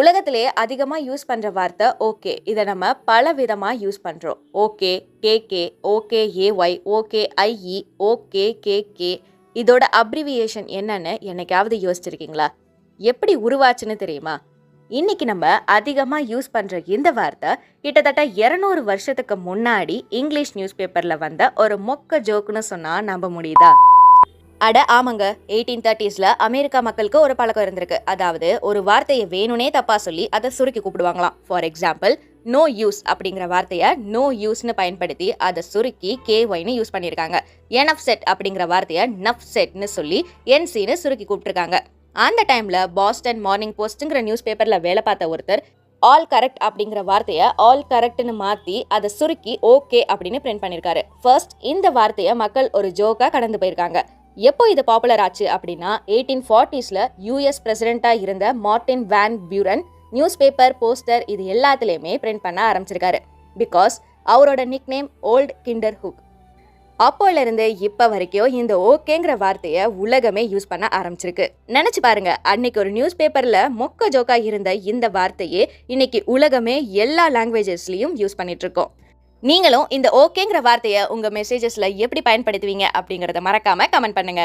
உலகத்திலே அதிகமா யூஸ் பண்ற வார்த்தை ஓகே. இத நம்ம பல விதமா யூஸ் பண்றோம். Okay, KK, okay AY, okay IE, okay KK. இதோட அப்ரிவியேஷன் என்னன்னு என்னைக்காவது யோசிச்சிருக்கீங்களா? எப்படி உருவாச்சுன்னு தெரியுமா? இன்னைக்கு நம்ம அதிகமா யூஸ் பண்ற இந்த வார்த்தை கிட்டத்தட்ட 200 வருஷத்துக்கு முன்னாடி இங்கிலீஷ் நியூஸ் பேப்பர்ல வந்த ஒரு மொக்க ஜோக்குன்னு சொன்னா நம்ப முடியுதா? அட ஆமாங்க, 1830ஸ்ல அமெரிக்கா மக்களுக்கு ஒரு பழக்கம் இருந்திருக்கு. அதாவது ஒரு வார்த்தையை வேணும்னே தப்பா சொல்லி அதை சுருக்கி கூப்பிடுவாங்களாம். ஃபார் எக்ஸாம்பிள், நோ யூஸ் அப்படிங்கிற வார்த்தையை நோ யூஸ்னு பயன்படுத்தி அதை சுருக்கி கேஒய்னு யூஸ் பண்ணியிருக்காங்க. என்எஃப் செட் அப்படிங்கிற வார்த்தையை நஃப் செட்னு சொல்லி என்சின்னு சுருக்கி கூப்பிட்டுருக்காங்க. அந்த டைம்ல பாஸ்டன் மார்னிங் போஸ்ட்ங்கிற நியூஸ் பேப்பர்ல வேலை பார்த்த ஒருத்தர் ஆல் கரெக்ட் அப்படிங்கிற வார்த்தையை ஆல் கரெக்ட்னு மாத்தி அதை சுருக்கி ஓகே அப்படின்னு பிரிண்ட் பண்ணிருக்காரு. ஃபர்ஸ்ட் இந்த வார்த்தையை மக்கள் ஒரு ஜோக்கா கடந்து போயிருக்காங்க. எப்போ இது பாப்புலர் ஆச்சு அப்படின்னா 1840ஸ்ல யூஎஸ் பிரசிடென்ட்டா இருந்த Martin Van Buren newspaper, poster இது எல்லாத்துலேயுமே பிரிண்ட் பண்ண ஆரம்பிச்சிருக்காரு. பிகாஸ் அவரோட nickname Old Kinderhook. அப்போல இருந்து இப்போ வரைக்கும் இந்த ஓகேங்கிற வார்த்தையை உலகமே யூஸ் பண்ண ஆரம்பிச்சிருக்கு. நினைச்சு பாருங்க, அன்னைக்கு ஒரு நியூஸ் பேப்பர்ல மொக்க ஜோக்கா இருந்த இந்த வார்த்தையே இன்னைக்கு உலகமே எல்லா லாங்குவேஜஸ்லயும் யூஸ் பண்ணிட்டு இருக்கோம். நீங்களும் இந்த ஓகேங்கிற வார்த்தையை உங்க மெசேஜஸ்ல எப்படி பயன்படுத்துவீங்க அப்படிங்கறத மறக்காம கமெண்ட் பண்ணுங்க.